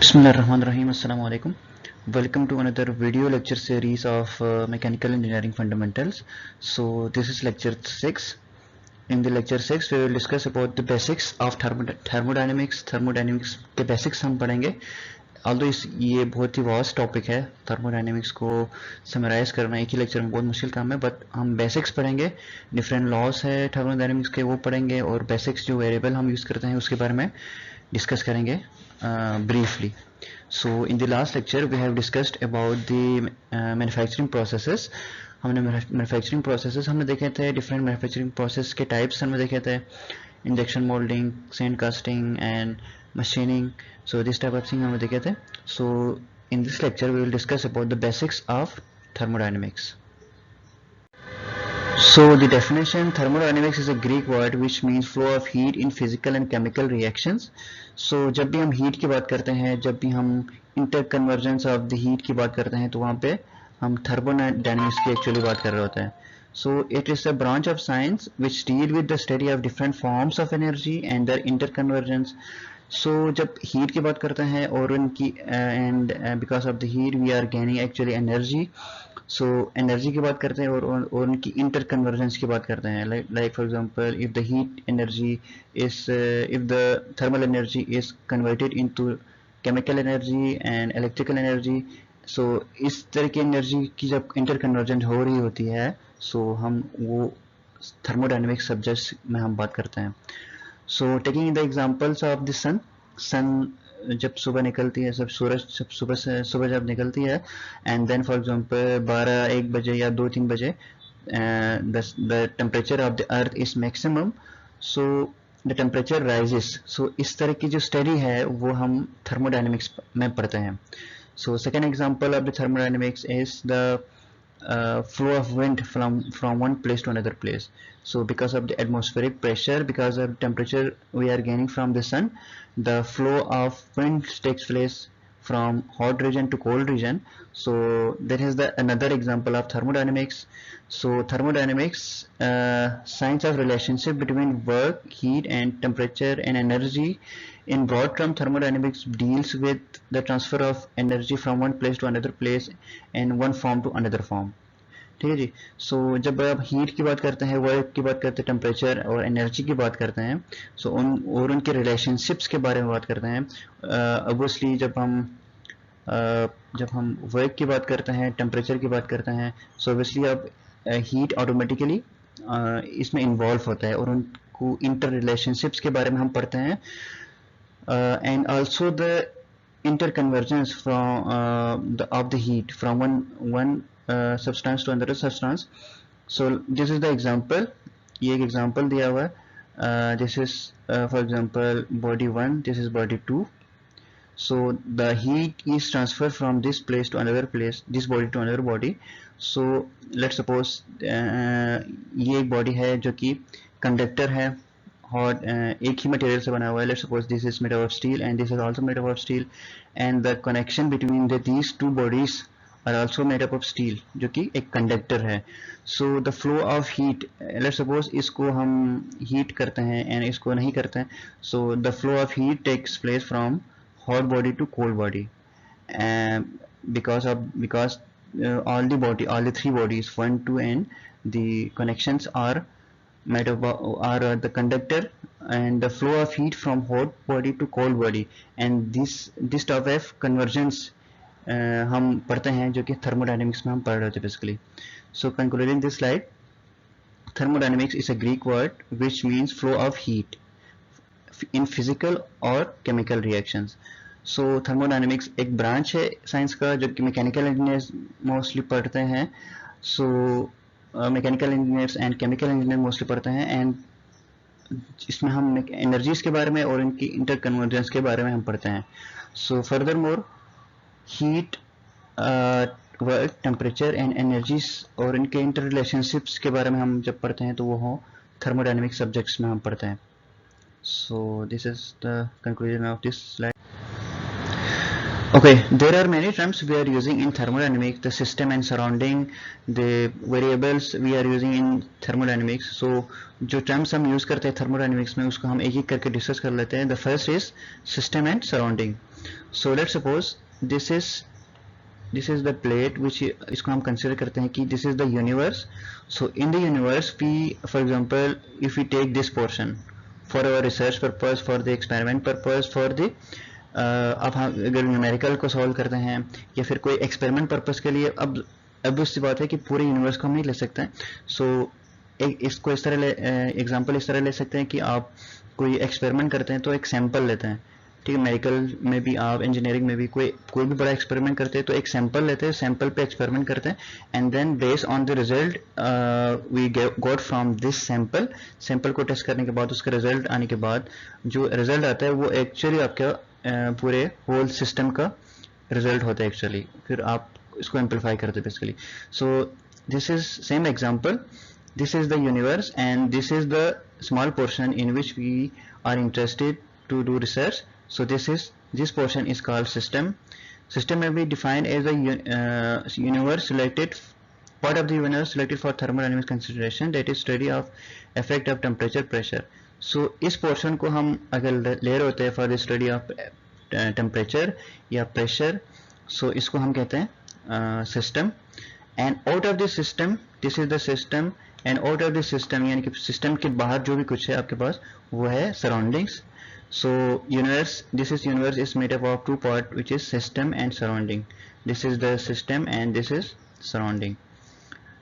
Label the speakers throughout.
Speaker 1: Bismillahirrahmanirrahim. Assalamu alaikum. Welcome to another video lecture series of Mechanical Engineering Fundamentals. So this is lecture 6. In the lecture 6 we will discuss about the basics of thermodynamics. Thermodynamics के basics हम पढ़ेंगे. Although ये बहुत ही vast topic है, thermodynamics को summarise करना एक ही lecture में बहुत मुश्किल काम है, बट हम बेसिक्स पढ़ेंगे. डिफरेंट लॉस है थर्मोडायनेमिक्स के, वो पढ़ेंगे, और बेसिक्स जो वेरिएबल हम यूज़ करते हैं उसके बारे में डिस्कस करेंगे briefly. So in the last lecture we have discussed about the manufacturing processes. हमने मैन्युफैक्चरिंग प्रोसेसेस हमने देखे थे, डिफरेंट मैन्युफैक्चरिंग प्रोसेस के टाइप्स हमने देखे थे, injection moulding, sand casting and machining. So this type of thing हमने देखे थे. So in this lecture we will discuss about the basics of thermodynamics. So the definition, thermodynamics is a Greek word which means flow of heat in physical and chemical reactions. So जब भी हम heat की बात करते हैं, जब भी हम interconvergence of the heat की बात करते हैं, तो वहाँ पे हम thermodynamics की actually बात कर रहे होते हैं. So it is a branch of science which deal with the study of different forms of energy and their interconvergence. So जब heat की बात करते हैं और उनकी and because of the heat we are gaining actually energy. So energy की बात करते हैं और उनकी इंटर कन्वर्जेंस की बात करते हैं. Like for example if the heat energy is if the thermal energy is converted into chemical energy and electrical energy. So इस तरह की एनर्जी की जब इंटर कन्वर्जेंस हो रही होती है, सो हम वो थर्मोडायनेमिक सब्जेक्ट्स में हम बात करते हैं. So taking the examples of the sun जब सुबह निकलती है, जब सुबह जब निकलती है, एंड देन फॉर एग्जांपल 12-1 बजे या 2-3 बजे the temperature of the earth is maximum, so the temperature rises. So इस तरह की जो स्टडी है वो हम थर्मोडायनेमिक्स में पढ़ते हैं. So second example of the thermodynamics is the flow of wind from one place to another place. So because of the atmospheric pressure, because of temperature we are gaining from the sun, the flow of wind takes place from hot region to cold region. So that is the another example of thermodynamics. So thermodynamics, science of relationship between work, heat and temperature and energy. In broad term, thermodynamics deals with the transfer of energy from one place to another place and one form to another form. ठीक है जी. सो जब आप heat की बात करते हैं, work की बात करते हैं, टेम्परेचर और एनर्जी की बात करते हैं, सो उनके रिलेशनशिप्स के बारे में बात करते हैं. ऑब्वियसली जब हम वर्क की बात करते हैं, टेम्परेचर की बात करते हैं, सो ऑब्वियसली अब हीट ऑटोमेटिकली इसमें इन्वॉल्व होता है और उनको इंटर रिलेशनशिप्स के बारे में हम पढ़ते हैं. And also the interconvergence of the heat from one substance to another substance. So this is the example. ये एक example दिया हुआ है. This is for example body 1, this is body 2. So the heat is transferred from this place to another place, this body to another body. So let's suppose ये एक body है जो कि conductor है, और एक ही मटेरियल से बना हुआ है. Let's suppose this is made of steel and this is also made of steel, and the connection between these two bodies are also made up of steel, जो कि एक कंडक्टर है. So the flow of heat, let's suppose इसको हम heat करते हैं and इसको नहीं करते हैं, so the flow of heat takes place from hot body to cold body, because all the three bodies 1, 2 and the connections are made of the conductor, and the flow of heat from hot body to cold body, and this type of convergence हम पढ़ते हैं, जो कि thermodynamics में हम पढ़ रहे थे basically. So concluding this slide, thermodynamics is a Greek word which means flow of heat in physical or chemical reactions. So thermodynamics एक branch है साइंस का जो कि मैकेनिकल इंजीनियर्स मोस्टली पढ़ते हैं. So mechanical engineers and chemical engineer mostly पढ़ते हैं, and इसमें हम एनर्जीज के बारे में और इनकी इंटर कन्वर्जेंस के बारे में हम पढ़ते हैं. So further more heat, work, temperature and energies और इनके इंटर रिलेशनशिप्स के बारे में हम जब पढ़ते हैं तो वो हो थर्मोडायनेमिक सब्जेक्ट्स में हम पढ़ते हैं. सो this is the conclusion of this slide. Okay, there are many terms we are using in thermodynamics, the system and surrounding, the variables we are using in thermodynamics. So जो terms हम use करते हैं thermodynamics में उसको हम एक एक करके discuss कर लेते हैं. The first is system and surrounding. So let's suppose this is the plate which इसको हम consider करते हैं कि this is the universe. So in the universe we, for example, if we take this portion for our research purpose, for the experiment purpose, for the अब हम अगर numerical को solve करते हैं या फिर कोई एक्सपेरिमेंट पर्पस के लिए, अब उससे बात है कि पूरे यूनिवर्स को हम नहीं ले सकते हैं. सो इसको इस तरह एग्जांपल इस तरह ले सकते हैं कि आप कोई एक्सपेरिमेंट करते हैं तो एक सैंपल लेते हैं, ठीक है. मेडिकल में भी आप, इंजीनियरिंग में भी कोई भी बड़ा एक्सपेरिमेंट करते हैं तो एक सैंपल लेते हैं, सैंपल पे एक्सपेरिमेंट करते हैं, and then based on the result we got from this sample को टेस्ट करने के बाद उसका रिजल्ट आने के बाद जो रिजल्ट आता है वो एक्चुअली आपका पूरे होल सिस्टम का रिजल्ट होता है एक्चुअली. फिर आप इसको एम्पलीफाई करते हैं basically. So this is same example. This is the universe and this is the small portion in which we are interested to do research. So this portion is called system. System may be defined as a universe selected, part of the universe selected for thermodynamic consideration, that is study of effect of temperature, pressure. So इस portion को हम अगर ले रहे होते हैं for the study of temperature या pressure, so इसको हम कहते हैं system. And out of this system, this is the system, and out of this system यानी कि सिस्टम के बाहर जो भी कुछ है आपके पास वो है surroundings. So universe, this is universe is made up of two part which is system and surrounding. This is the system and this is surrounding.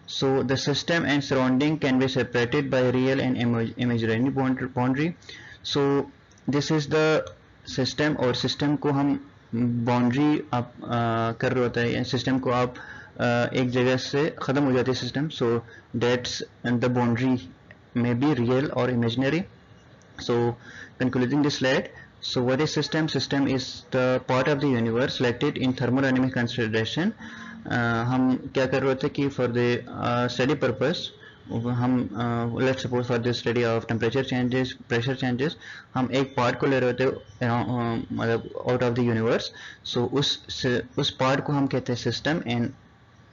Speaker 1: So the system and surrounding can be separated by real and imaginary boundary. So this is the system, और system को हम boundary आप कर रहे होता है, system को आप एक जगह से ख़त्म हो जाती है system. So that's the boundary may be real और imaginary. So concluding this slide, so what is system? System is the part of the universe selected in thermodynamic consideration. हम क्या कर रहे होते हैं कि फॉर द स्टडी पर्पस हम let's suppose for the study of temperature changes, pressure changes, हम एक पार्ट को ले रहे होते हैं मतलब out of the universe. So उस पार्ट को हम कहते हैं सिस्टम, एंड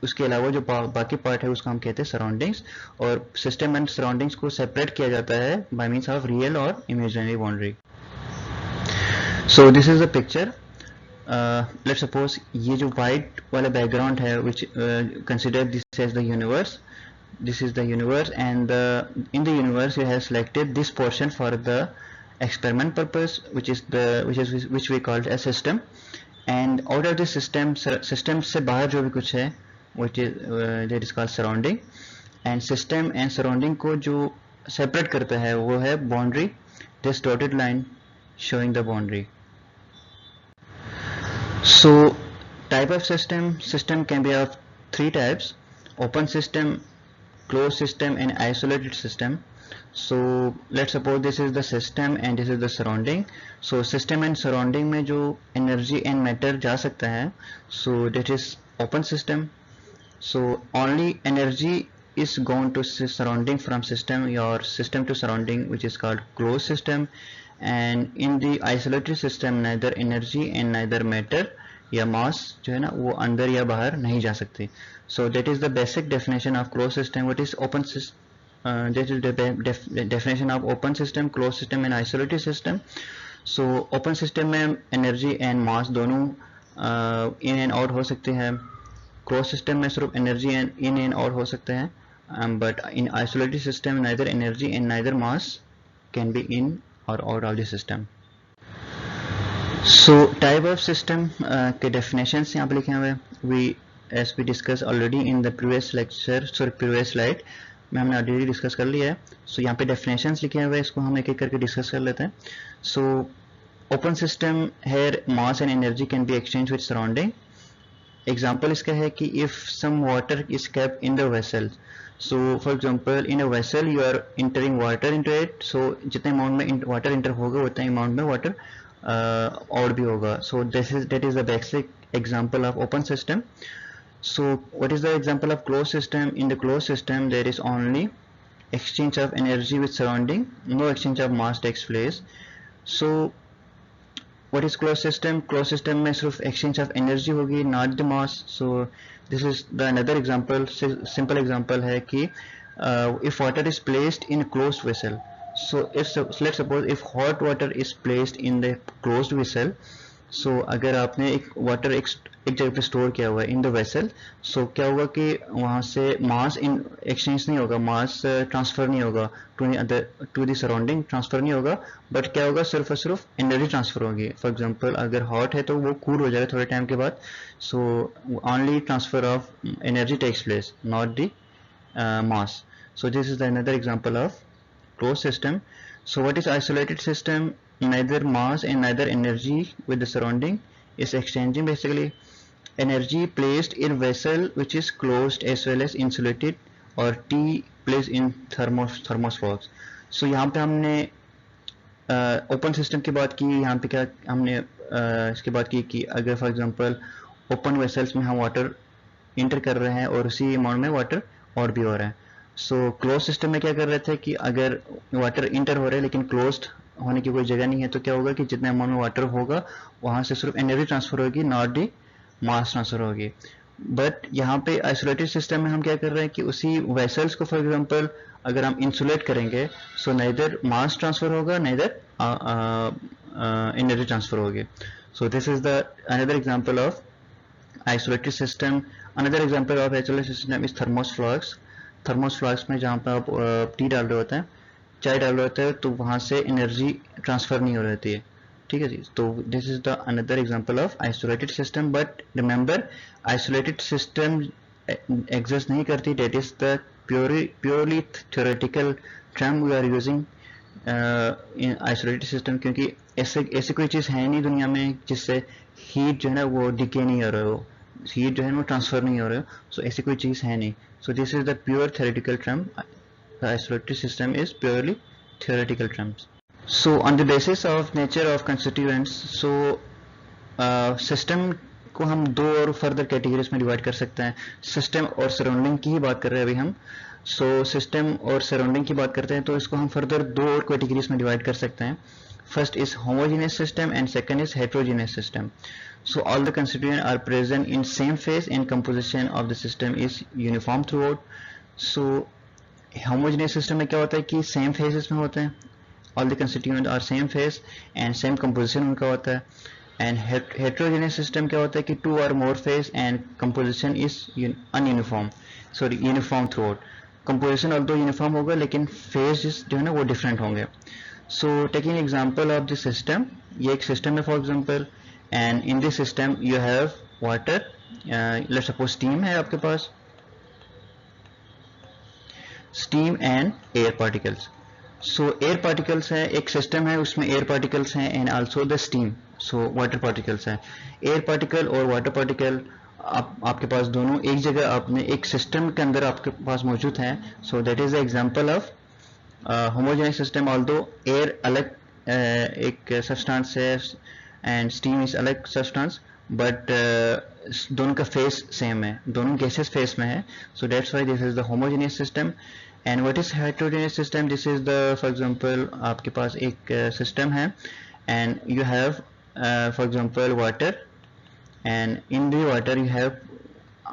Speaker 1: उसके अलावा जो बाकी पार्ट है उसको हम कहते हैं सराउंडिंग्स. और सिस्टम एंड सराउंडिंग्स को सेपरेट किया जाता है बाय मींस ऑफ रियल और imaginary boundary. So this is the picture. Let's suppose ये जो वाइट वाला बैकग्राउंड है which consider this as the universe. This is the universe, and in the universe you have selected this portion for the experiment purpose, which we called as system. And out of this system से बाहर जो भी कुछ है which is that is called surrounding. And system and surrounding को जो separate करता है वो है boundary, this dotted line showing the boundary. So type of system can be of three types: open system, closed system and isolated system. So let's suppose this is the system and this is the surrounding. So system and surrounding में जो energy and matter जा सकता है, so that is open system. So only energy is going to surrounding from system, your system to surrounding, which is called closed system. And in the isolated system neither energy and neither matter या मास जो है ना वो अंदर या बाहर नहीं जा सकती. सो that is the basic definition of close system. What is open that is the definition of open system, close system and isolated system. So open system में एनर्जी एंड मास दोनों इन एंड आउट हो सकते हैं. Close system में सिर्फ energy and in and out हो सकते हैं, but in isolated system neither energy and neither mass can be in और out of the system. So type of system के definitions यहाँ पे लिखे हुए हैं. As we discussed already in the previous lecture, sorry previous slide में हमने already discuss कर लिया है. So यहाँ पे definitions लिखे हुए हैं, इसको हम एक एक करके डिस्कस कर लेते हैं. So open system here mass and energy can be exchanged with surrounding. Example इसका है कि if some water is kept in the vessel. So for example in a vessel you are entering water into it. So जितने amount में water enter होगा उतने amount में water और भी होगा. So that is the basic example of open system. So what is the example of closed system? In the closed system there is only exchange of energy with surrounding, no exchange of mass takes place. So what is closed system? Closed system में सिर्फ exchange of energy होगी, not the mass. So this is the another example, simple example है कि if water is placed in a closed vessel. So let's suppose if hot water is placed in the closed vessel, सो अगर आपने एक water एक जगह पे store किया हुआ है इन द वेसल, सो क्या होगा कि वहाँ से मास इन एक्सचेंज नहीं होगा, मास ट्रांसफर नहीं होगा टू द सराउंडिंग, ट्रांसफर नहीं होगा, बट क्या होगा, सिर्फ और सिर्फ एनर्जी ट्रांसफर होगी। फॉर एग्जांपल अगर हॉट है तो वो कूल हो जाएगा थोड़े टाइम के बाद, so only transfer of energy takes place, not the mass. So this is another example of closed system. So what is isolated system? Neither mass and neither energy with the surrounding is exchanging basically. Energy placed in vessel which is closed as well as insulated, or T placed in thermos. So यहाँ पे हमने open system की बात की, यहाँ पे क्या हमने इसकी बात की कि अगर फॉर एग्जांपल ओपन वेसल्स में हम वाटर इंटर कर रहे हैं और उसी अमाउंट में वाटर और भी हो रहा है। सो क्लोज सिस्टम में क्या कर रहे थे कि अगर वाटर इंटर हो रहा है लेकिन क्लोज्ड होने की कोई जगह नहीं है, तो क्या होगा कि जितने अमाउंट में वाटर होगा वहां से सिर्फ एनर्जी ट्रांसफर होगी, नॉट दी मास ट्रांसफर होगी। बट यहाँ पे आइसोलेटेड सिस्टम में हम क्या कर रहे हैं कि उसी वेसल्स को फॉर एग्जांपल अगर हम इंसुलेट करेंगे, सो नाइदर मास ट्रांसफर होगा, नाइदर एनर्जी ट्रांसफर होगी। सो this is the another example of isolated system. Another example of isolated system is thermos flask. Thermos flask में जहाँ पे आप टी डाल रहे होते हैं, चाय डाल रहे होते हैं, तो वहाँ से एनर्जी ट्रांसफर नहीं हो रही है, ठीक है जी। तो this is the another example of isolated system. But remember isolated system exist नहीं करती, that is the purely theoretical term we are using in isolated system, क्योंकि ऐसी कोई चीज़ है नहीं दुनिया में जिससे हीट जो है ना वो डिके नहीं हो रहा हो, हीट जो है वो ट्रांसफर नहीं हो रहा हो। सो ऐसी कोई चीज़ है नहीं। सो this is the pure theoretical term, the isolated system is purely theoretical terms. So on the basis of nature of constituents, so system को हम दो और फर्दर कैटेगरीज में डिवाइड कर सकते हैं। सिस्टम और सराउंडिंग की ही बात कर रहे हैं अभी हम। सो सिस्टम और सराउंडिंग की बात करते हैं तो इसको हम फर्दर दो और कैटेगरीज में डिवाइड कर सकते हैं। First is homogeneous system and second is heterogeneous system. So all the constituents are present in same phase and composition of the system is uniform throughout. So homogeneous system में क्या होता है कि same phases में होते हैं, all the constituents are same phase and same composition उनका होता है। and heterogeneous system क्या होता है कि two or more phase and composition is ununiform, sorry uniform throughout. composition although uniform होगा लेकिन phases जो है ना वो different होंगे। so taking example of the system, ये एक system है for example, and in this system you have water, let's suppose steam है आपके पास, steam and air particles. so air particles है, एक system है उसमें air particles हैं and also the steam, so water particles है। air particle और water particle आपके पास दोनों एक जगह आपने एक system के अंदर आपके पास मौजूद हैं। so that is the example of homogeneous system, although air अलग एक substance है and steam is अलग substance, but दोनों का फेस सेम है, दोनों गैसेस फेस में है। so that's why this is the homogeneous system. and what is heterogeneous system? this is the for example आपके पास एक system है and you have for example water and in the water you have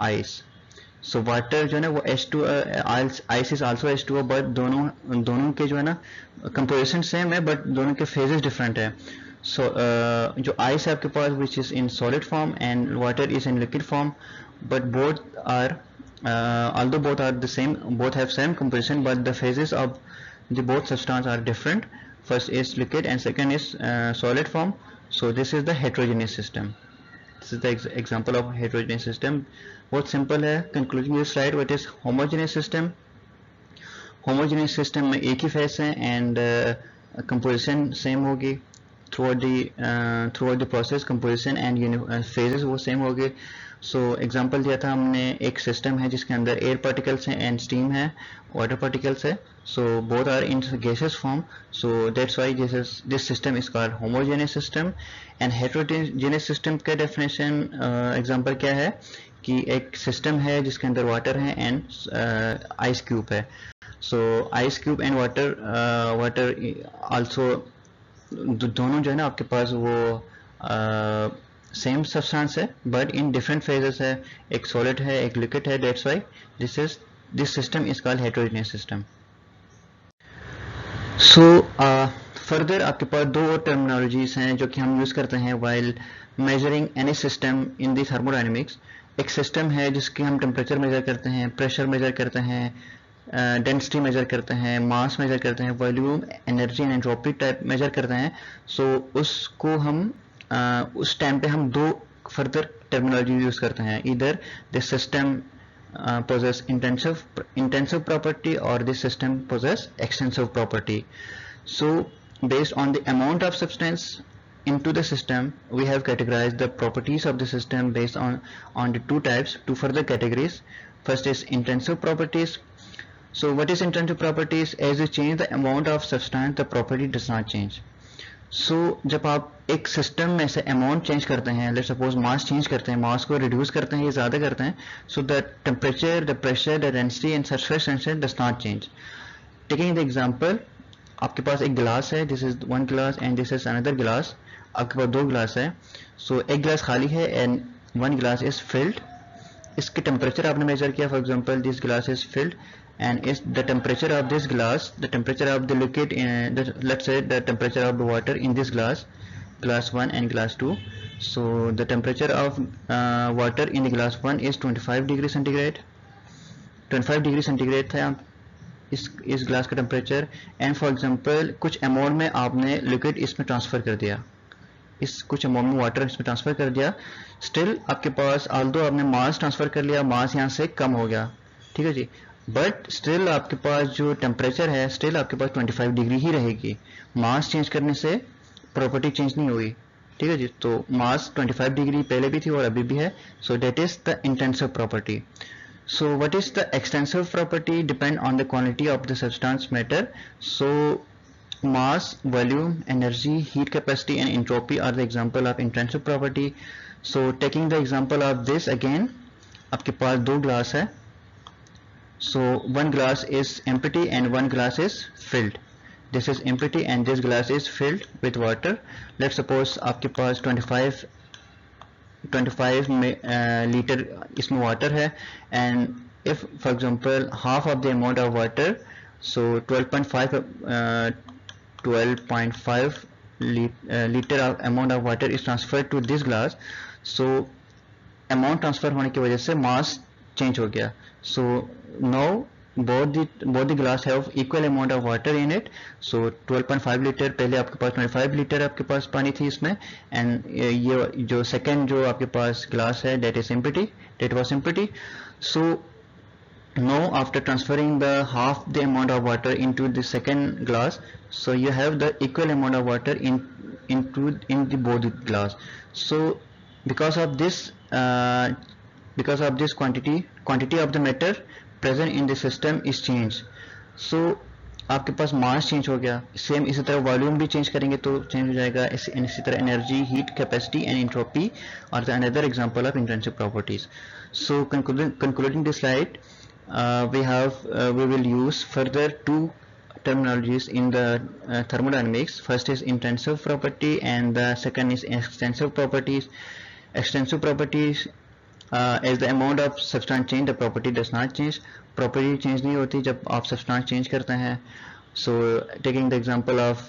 Speaker 1: ice. so water जो है ना वो H2 ice is also H2O, but दोनों के जो है ना composition सेम है but दोनों के phases different है। so जो ice है आपके पास which is in solid form and water is in liquid form, but both are although both are the same, both have same composition, but the phases of the both substance are different. first is liquid and second is solid form. so this is the heterogeneous system. this is the example of heterogeneous system. बहुत simple है। concluding this slide, what is homogeneous system? homogeneous system में एक ही phase है and composition same होगी throughout the process, composition and phases वो same होगी। so example दिया था हमने, एक system है जिसके अंदर air particles हैं and steam है, water particles है। so both are in gaseous form, so that's why this system is called homogeneous system. and heterogeneous system का definition example क्या है कि एक system है जिसके अंदर water है and ice cube है। so ice cube and water also दोनों जो है ना आपके पास वो सेम सब्सटेंस है बट इन डिफरेंट फेजेस है, एक सॉलिड है एक लिक्विड है। That's why this system is called heterogeneous system. so further आपके पास दो और टर्मिनोलॉजीज हैं जो कि हम यूज़ करते हैं while measuring any system in the thermodynamics. एक सिस्टम है जिसके हम टेम्परेचर मेजर करते हैं, प्रेशर मेजर करते हैं, डेंसिटी मेजर करते हैं, मास मेजर करते हैं, volume, energy and entropy type measure करते हैं। सो उसको हम उस टाइम पे हम दो फर्दर टर्मिनोलॉजी यूज़ करते हैं, इधर this system possess intensive property or this system possess extensive property. So based on the amount of substance into the system, we have categorized the properties of the system based on the two types, two further categories. First is intensive properties. So what is intensive properties? As you change the amount of substance, the property does not change. So जब आप एक system में से amount change करते हैं, let's suppose mass change करते हैं, मास को रिड्यूस करते हैं या ज़्यादा करते हैं, so the temperature, the pressure, the density and surface tension does not change. Taking the example, आपके पास एक गिलास है, दिस इज वन गिलास एंड दिस इज अनदर गिलास। आपके पास दो गिलास है, सो एक गिलास खाली है एंड वन गिलास इज फिल्ड। इसके टेम्परेचर आपने मेजर किया, फॉर एग्जांपल दिस गिलास is filled and is the temperature of this glass, the temperature of the liquid, let's say the temperature of the water in this glass, glass 1 and glass 2. So the temperature of water in the glass 1 is 25 degree centigrade, 25 degree centigrade था इस glass का temperature. And for example कुछ amount में आपने liquid इसमें transfer कर दिया, इस कुछ अमाउंट में वाटर इसमें ट्रांसफ़र कर दिया, स्टिल आपके पास आल्दो आपने मास ट्रांसफ़र कर लिया, मास यहाँ से कम हो गया, ठीक है जी, बट स्टिल आपके पास जो टेम्परेचर है स्टिल आपके पास 25 डिग्री ही रहेगी। मास चेंज करने से प्रॉपर्टी चेंज नहीं हुई, ठीक है जी। तो मास 25 डिग्री पहले भी थी और अभी भी है। So that is the intensive property. So what is the extensive property? Depend on the quantity of the substance matter. So mass, volume, energy, heat capacity and entropy are the example of intensive property. So taking the example of this again, आपके पास दो glass है, so one glass is empty and one glass is filled. This is empty and this glass is filled with water. Let's suppose आपके पास 25 litre इसमें water है, and if for example half of the amount of water, so 12.5 liter of amount of water is transferred to this glass. So amount transfer होने की वजह से mass change हो गया। So now both the glass have equal amount of water in it. So 12.5 litre, पहले आपके पास 25 litre आपके पास पानी थी इसमें, एंड ये जो सेकेंड जो आपके पास ग्लास है that is empty, that was empty. So now after transferring the half the amount of water into the second glass, so you have the equal amount of water in the both glass. So because of this quantity of the matter present in the system is changed. So आपके पास mass change हो गया, same इसी तरह volume भी change करेंगे तो change हो जाएगा, इसी तरह energy, heat capacity and entropy are the another example of intensive properties. So concluding this slide, we will use further two terminologies in the thermodynamics. First is intensive property and the second is extensive properties. Extensive properties, as the amount of substance change, the property does not change. Property change नहीं होती जब आप substance change करते हैं। So taking the example of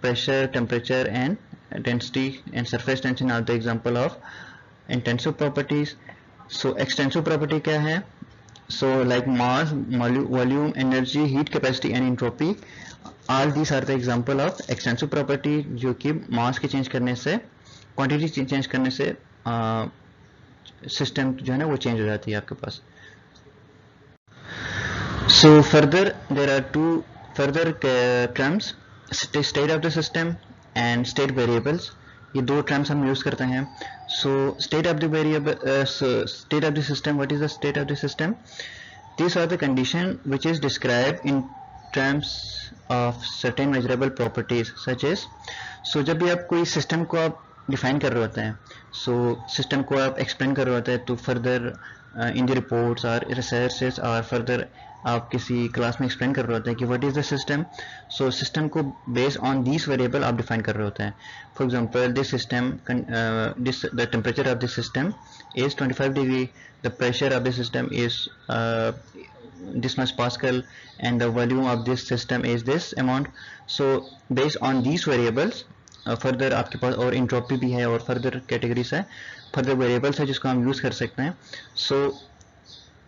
Speaker 1: pressure, temperature and density and surface tension are the example of intensive properties. So extensive property क्या है? So like mass, volume, energy, heat capacity and entropy, all these are the example of extensive property, जो कि mass के change करने से, quantity change करने से system जो है ना वो चेंज हो जाती है आपके पास। So further there are two further terms, state of the system and state variables, ये दो टर्म्स हम यूज करते हैं। So state of the variable, state of the system, what is the state of the system? This are the condition which is described in terms of certain measurable properties such as. So जब भी आप कोई system को आप define कर रहे होते हैं, सो सिस्टम को आप एक्सप्लेन कर रहे होते हैं, तो फर्दर इन द रिपोर्ट्स और रिसर्चेस और फर्दर आप किसी क्लास में एक्सप्लेन कर रहे होते हैं कि what is the system. So system को बेस्ड ऑन दिस वेरिएबल आप डिफाइन कर रहे होते हैं। For example this system, the temperature of this system is 25 degree, the pressure of the system is this much Pascal, and the volume of this system is this amount. So based on these variables further आपके पास और entropy भी है और further categories है, further variables है जिसको हम use कर सकते हैं. So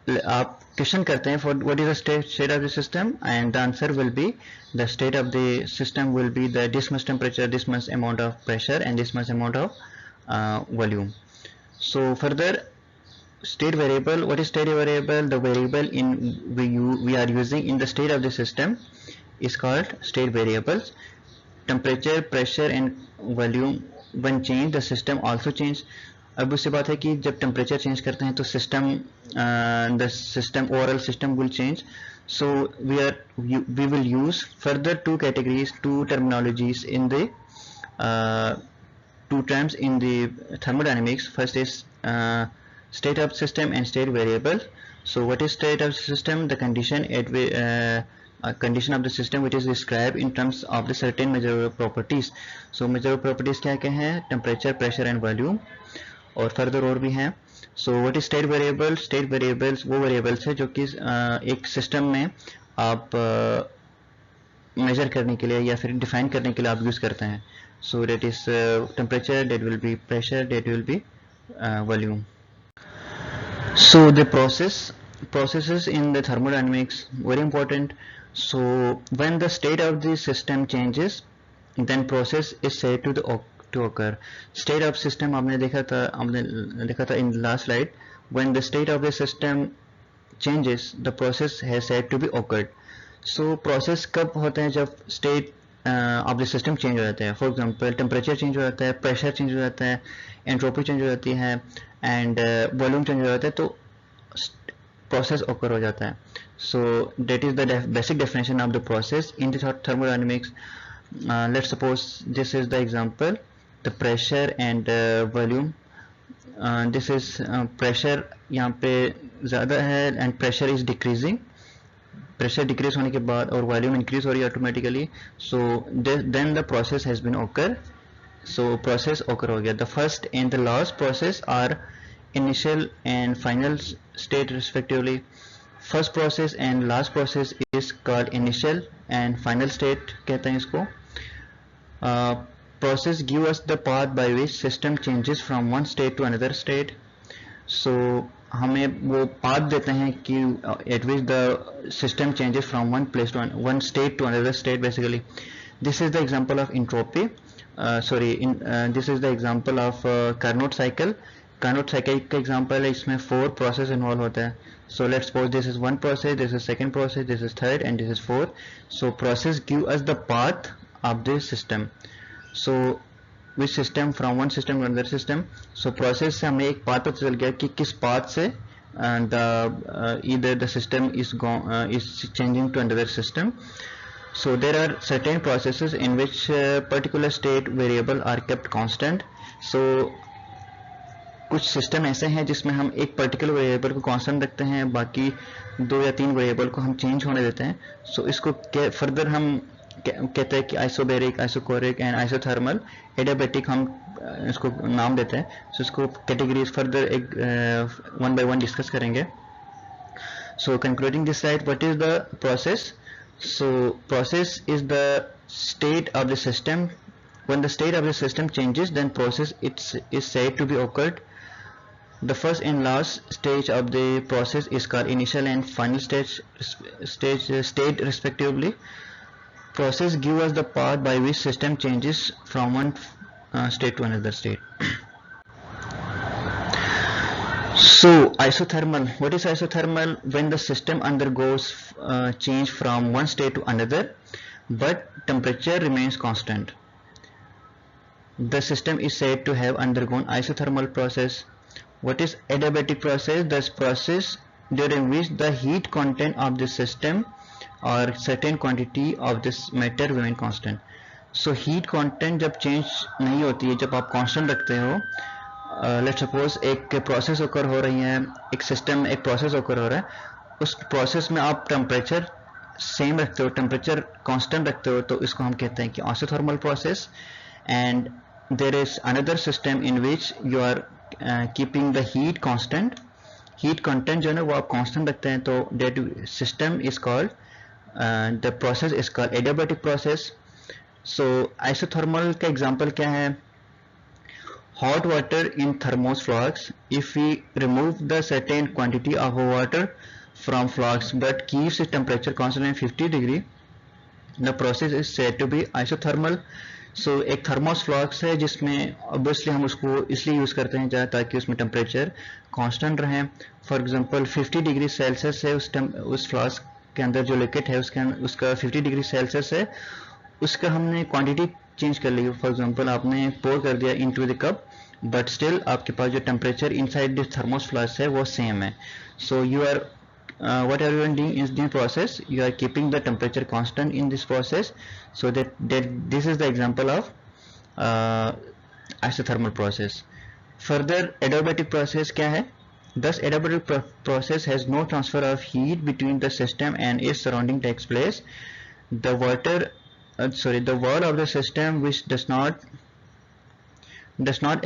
Speaker 1: आप क्वेश्चन करते हैं for what is the state of the system, and the answer will be the state of the system will be the this much temperature, this much amount of pressure, and this much amount of volume. So further, state variable, what is state variable? The variable we are using in the state of the system is called state variables. Temperature, pressure and volume when change, the system also change. अब उससे बात है कि जब temperature change करते हैं तो system the system overall system will change. So we will use further two categories, two terminologies in the two terms in the thermodynamics. First is state of system and state variable. So what is state of system? The condition condition of the system which is described in terms of the certain measurable properties. So measurable properties क्या क्या हैं? Temperature, pressure and volume, और further और भी हैं. सो what is state variable? State variables वो variables है जो कि एक सिस्टम में आप मेजर करने के लिए या फिर डिफाइन करने के लिए आप यूज करते हैं. So that is temperature, that will be pressure, that will be volume. So the processes in the thermodynamics very important. So when the state of the system changes, then process is said to occur. State of system हमने देखा था in the last slide. When the state of the system changes, the process has said to be occurred. So process कब होता है? जब state of the system change हो जाता है. For example, temperature change हो जाता है, pressure change हो जाता है, entropy change हो जाती है, and volume change हो जाता है, तो process occur हो जाता है. So that is the basic definition of the process in the thermodynamics. Let's suppose this is the example, the pressure and volume. This is pressure यहाँ पे ज़्यादा है and pressure is decreasing. Pressure decrease होने के बाद और volume increase हो रही है automatically. So then the process has been occur. So process occur हो गया. The first and the last process are initial and final state respectively. First process and last process is called initial and final state कहते हैं इसको. Process give us the path by which system changes from one state to another state. So हमें वो path देते हैं कि at which the system changes from one place to one state to another state basically. This is the example of entropy. This is the example of Carnot cycle. Carnot cycle का example है, इसमें 4 process involve होता है. So let's suppose this is one process, this is second process, this is third and this is fourth. So process give us the path of this system. So which system from one system to another system. So process से हमें एक path पता चल गया कि किस path से either the system is changing to another system. So there are certain processes in which particular state variable are kept constant. So कुछ सिस्टम ऐसे हैं जिसमें हम एक पर्टिकुलर वेरिएबल को कांस्टेंट रखते हैं, बाकी 2 या 3 वेरिएबल को हम चेंज होने देते हैं. सो इसको फर्दर हम कहते हैं कि isobaric, isochoric and isothermal, adiabatic हम इसको नाम देते हैं. सो इसको कैटेगरीज फर्दर एक वन बाय वन डिस्कस करेंगे. So concluding this slide, what is the process? So process is the state of the system. When the state of the system changes, then process is said to be occurred. The first and last stage of the process is called initial and final state respectively. Process give us the path by which system changes from one state to another state. So isothermal, what is isothermal? When the system undergoes change from one state to another, but temperature remains constant, the system is said to have undergone isothermal process. What is adiabatic process? This process during which the heat content of the system or certain quantity of this matter remain constant. So heat content जब change नहीं होती है, जब आप constant रखते हो, let's suppose एक process occur हो रही है, एक system एक process occur हो रहा है, उस process में आप temperature same रखते हो, temperature constant रखते हो, तो इसको हम कहते हैं कि isothermal process. And there is another system in which you are keeping the heat constant. Heat content जो है ना वो आप कांस्टेंट रखते हैं, तो that system is called, the process is called adiabatic process. So isothermal का एग्जांपल क्या है? hot water in thermos flask. If we remove the certain quantity of water from flask but keeps its temperature constant at 50 degree, the process is said to be isothermal. So एक thermos flask है जिसमें obviously हम उसको इसलिए use करते हैं ताकि उसमें टेम्परेचर कांस्टेंट रहे. फॉर एग्जांपल 50 डिग्री सेल्सियस है उस फ्लास्क के अंदर जो लिक्विड है उसका 50 डिग्री सेल्सियस है, उसका हमने क्वांटिटी चेंज कर ली. फॉर एग्जांपल आपने पोर कर दिया into the cup, but still आपके पास जो temperature inside the thermos flask है वो सेम है. So you are what are you doing in this process? You are keeping the temperature constant in this process, so that this is the example of isothermal process. Further, adiabatic process क्या है? Thus adiabatic process has no transfer of heat between the system and its surrounding takes place. The the wall of the system which does not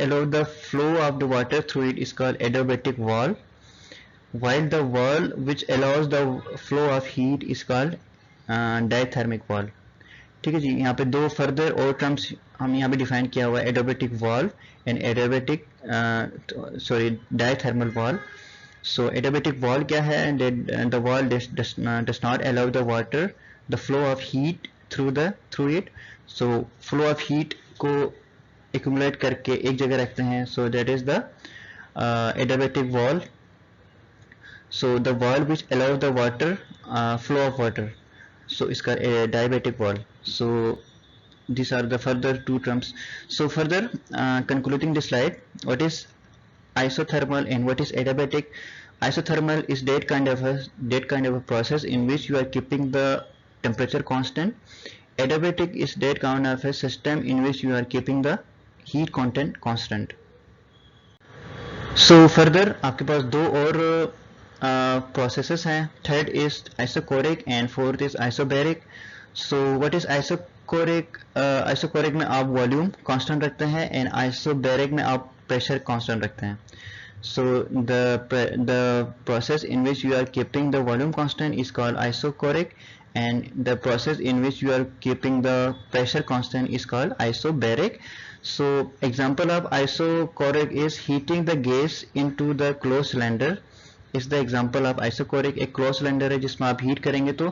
Speaker 1: allow the flow of the water through it is called adiabatic wall, while the wall which allows the flow of heat is called diathermic wall. ठीक है जी, यहाँ पे दो further और terms हम यहाँ पे define किया हुआ है, adiabatic wall and adiabatic diathermal wall. So adiabatic wall क्या है? The wall does not allow the water the flow of heat through it. So flow of heat को एक्यूमुलेट करके एक जगह रखते हैं, so that is the adiabatic wall. So the wall which allows the water flow of water, so it's called a diabatic wall. So these are the further two terms. So further concluding this slide, what is isothermal and what is adiabatic? Isothermal is that kind of a process in which you are keeping the temperature constant. Adiabatic is that kind of a system in which you are keeping the heat content constant. So further आपके पास दो और processes हैं. Third is isochoric and fourth is isobaric. So what is isochoric? Isochoric में आप volume constant रखते हैं and isobaric में आप प्रेशर कांस्टेंट रखते हैं. So the process in which you are keeping the volume constant is called isochoric, and the process in which you are keeping the pressure constant is called isobaric. So example of isochoric is heating the gas into the closed cylinder. इस the example of isochoric. एक close cylinder है जिसमें आप heat करेंगे तो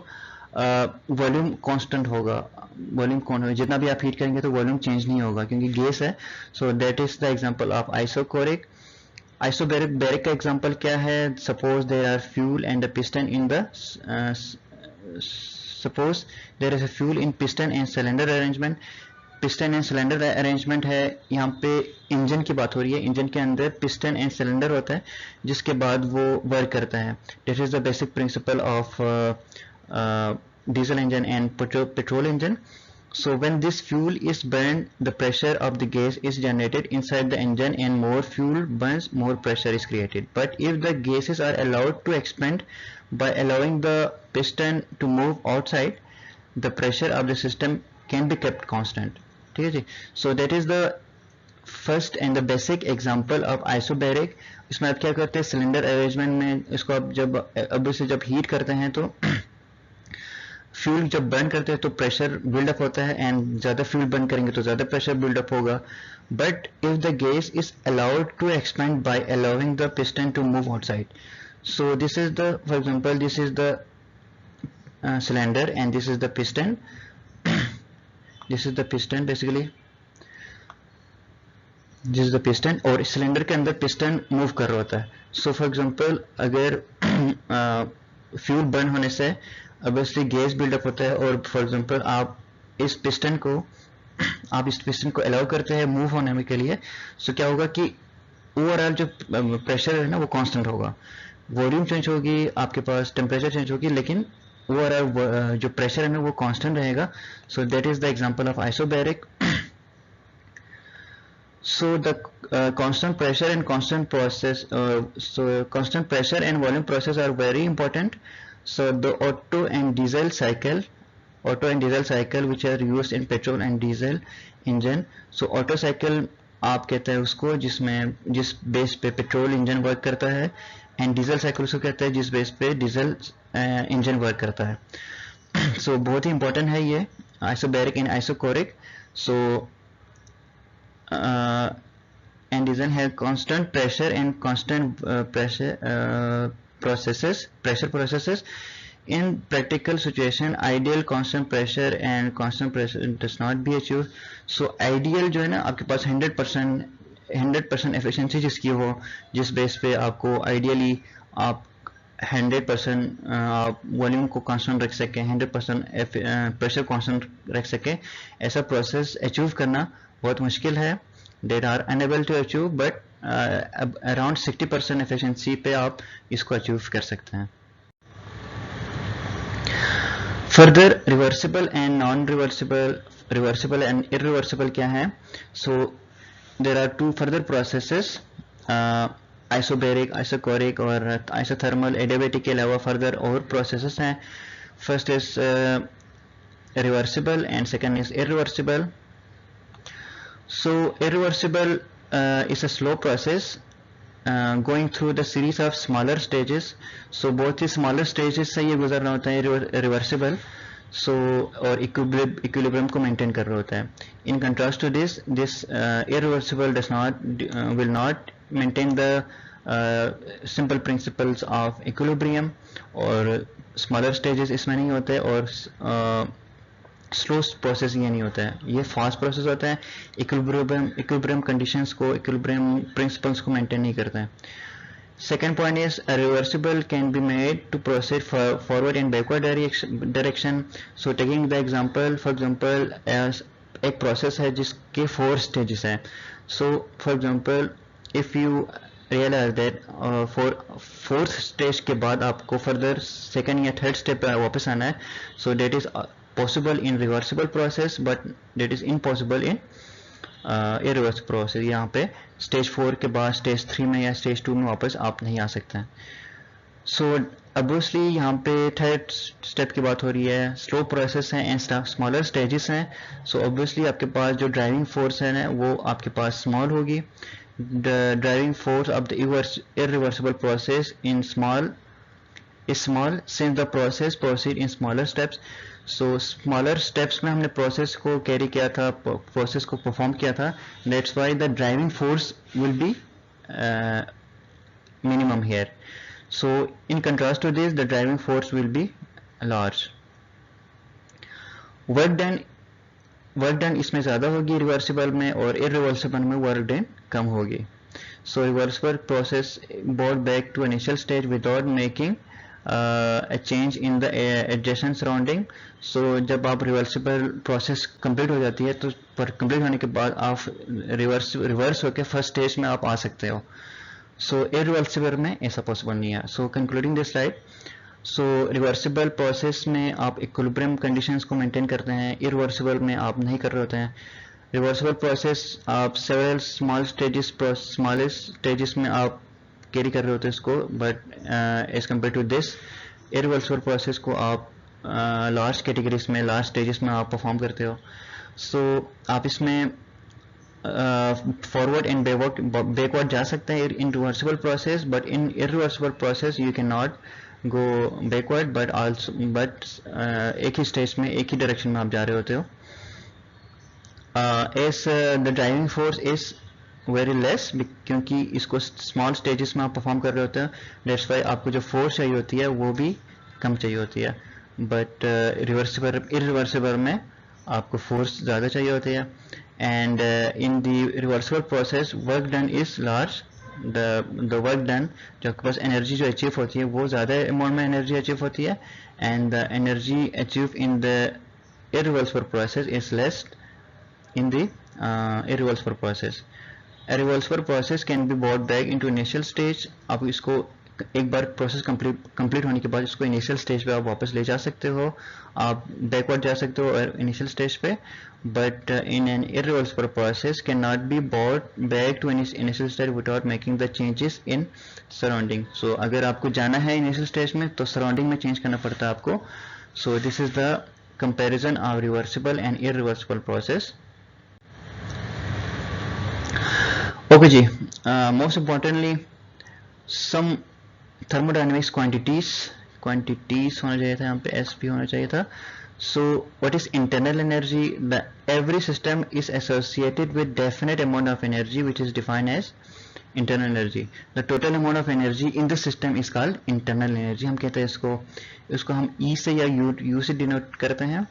Speaker 1: volume constant होगा, जितना भी आप हीट करेंगे तो वॉल्यूम चेंज नहीं होगा क्योंकि गैस है. So that is the example of isochoric. Isobaric का एग्जांपल क्या है? Suppose there are fuel and the piston in the suppose there is a fuel in piston and cylinder arrangement. Piston and cylinder arrangement है, यहाँ पे engine की बात हो रही है. इंजन के अंदर पिस्टन एंड सिलेंडर होता है जिसके बाद वो वर्क करता है. This is the basic principle of diesel engine and petrol engine. So when this fuel is burned, the pressure of the gas is generated inside the engine and more fuel burns, more pressure is created. But if the gases are allowed to expand by allowing the piston to move outside, the pressure of the system can be kept constant. ठीक है जी. So that is the first and the basic example of isobaric. इसमें आप क्या करते हैं? Cylinder arrangement में इसको आप जब हीट करते हैं तो फ्यूल जब बर्न करते हैं तो प्रेशर बिल्डअप होता है, एंड ज़्यादा फ्यूल बर्न करेंगे तो ज़्यादा प्रेशर बिल्डअप होगा. But if the gas is allowed to expand by allowing the piston to move outside. So this is the, for example this is the cylinder and this is the piston. This is the piston basically. This is the piston और cylinder के अंदर piston move कर रहा होता है. सो for example अगर fuel burn होने से ऑब्वियसली गैस बिल्डअप होता है, और फॉर एग्जांपल आप इस पिस्टन को अलाउ करते हैं मूव होने में के लिए. सो क्या होगा कि ओवरऑल जो प्रेशर है ना वो कांस्टेंट होगा, वॉल्यूम चेंज होगी, आपके पास टेम्परेचर चेंज होगी, लेकिन ओवरऑल जो प्रेशर है ना वो कांस्टेंट रहेगा. सो that is the example of isobaric. So the constant pressure and constant pressure and volume process are very important. So the Otto and diesel cycle which are used in petrol and diesel engine. So Otto cycle आप कहते हैं उसको जिस base पे petrol engine work करता है, and diesel cycle उसको कहते हैं जिस बेस पे डीजल इंजन वर्क करता है। सो बहुत ही इंपॉर्टेंट है ये isobaric and isochoric. So and diesel have constant pressure and constant pressure processes. In practical situation ideal constant pressure and constant pressure does not be achieved. So ideal जो है ना आपके पास 100% efficiency जिसकी हो, जिस बेस पे आपको ideally आप 100% आप वॉल्यूम को कांस्टेंट रख सके, 100% प्रेशर कांस्टेंट रख सके, ऐसा प्रोसेस अचीव करना बहुत मुश्किल है। That are unable to achieve, but around 60% efficiency पे आप इसको अचीव कर सकते हैं। Further reversible and non-reversible, reversible and irreversible क्या है? So there are two further processes, isobaric, isochoric और isothermal, adiabatic के अलावा further और processes हैं। First is reversible and second is irreversible. So irreversible is a slow process going through the series of smaller stages. So बहुत ही smaller stages से ये गुजरना होता है reversible. So और equilibrium को maintain कर रहा होता है. In contrast to this irreversible will not maintain the simple principles of equilibrium, और smaller stages इसमें नहीं होते, और स्लो प्रोसेस ये नहीं होता है, ये फास्ट प्रोसेस होता है। इक्विलिब्रियम कंडीशंस को, इक्विलिब्रियम प्रिंसिपल्स को मेंटेन नहीं करता है। Second point is reversible can be made to proceed forward and backward direction. So taking the example, for example एक प्रोसेस है जिसके 4 स्टेजेस हैं। So for example if you realise that fourth stage के बाद आपको फर्दर सेकेंड या third step पर वापस आना है, so that is possible in reversible process but that is impossible in irreversible process। यहाँ पे स्टेज 4 के बाद स्टेज 3 में या स्टेज 2 में वापस आप नहीं आ सकते हैं। सो ऑब्वियसली यहाँ पे थर्ड स्टेप की बात हो रही है, स्लो प्रोसेस है एंड स्मॉलर स्टेजेस हैं। सो ऑब्वियसली आपके पास जो ड्राइविंग फोर्स है ना वो आपके पास स्मॉल होगी। The driving force of the irreversible process in small since the process proceed in smaller steps। So smaller steps में हमने प्रोसेस को कैरी किया था, प्रोसेस को परफॉर्म किया था, that's why the driving force will be minimum here. So in contrast to this the driving force will be large. Work done इसमें ज़्यादा होगी रिवर्सिबल में, और इरिवर्सिबल में वर्क डन कम होगी। So reversible process brought back to initial stage without making a change in the adjacent surrounding। so जब आप रिवर्सिबल प्रोसेस कंप्लीट हो जाती है तो कंप्लीट होने के बाद आप रिवर्स होकर फर्स्ट स्टेज में आप आ सकते हो। सो इरिवर्सिबल में ऐसा पॉसिबल नहीं है। So concluding this slide, so reversible process में आप इक्विलिब्रियम कंडीशंस को मेंटेन करते हैं, इरिवर्सिबल में आप नहीं कर रहे होते हैं। रिवर्सिबल प्रोसेस आप सेवरल स्मॉलेस्ट स्टेजेस में आप कैरी कर रहे होते हैं इसको, but as compare to this irreversible process को आप लार्ज कैटेगरीज में, लार्ज स्टेजेस में आप परफॉर्म करते हो। सो आप इसमें फॉरवर्ड एंड बैकवर्ड जा सकते हैं इन reversible process, but in irreversible process you can not go backward but एक ही स्टेज में, एक ही डायरेक्शन में आप जा रहे होते हो। As the driving force is very less, क्योंकि इसको स्मॉल स्टेजेस में आप परफॉर्म कर रहे होते हैं, दैट्स वाई आपको जो फोर्स चाहिए होती है वो भी कम चाहिए होती है। बट इरिवर्सिबल में आपको फोर्स ज़्यादा चाहिए होती है। And in the reversible process work done is large. The work done, जो आपके पास एनर्जी जो अचीव होती है वो ज़्यादा अमाउंट में एनर्जी अचीव होती है, and the energy achieve in the irreversible process is less in the irreversible process. A reversible process can be brought back into initial stage। आप इसको एक बार प्रोसेस कंप्लीट होने के बाद इसको इनिशियल स्टेज पे आप वापस ले जा सकते हो, आप बैकवर्ड जा सकते हो इनिशियल स्टेज पे, but in an irreversible process can not be brought back to initial stage without making the changes in surrounding। सो अगर आपको जाना है इनिशियल स्टेज में तो सराउंडिंग में चेंज करना पड़ता है आपको। So this is the comparison of reversible and irreversible process. Okay जी, most importantly some thermodynamics quantities होना चाहिए था, यहाँ पे एस भी होना चाहिए था. So what is internal energy? Every system is associated with definite amount of energy which is defined as internal energy. The total amount of energy in the system is called internal energy. हम कहते हैं इसको हम E से या U से denote करते हैं.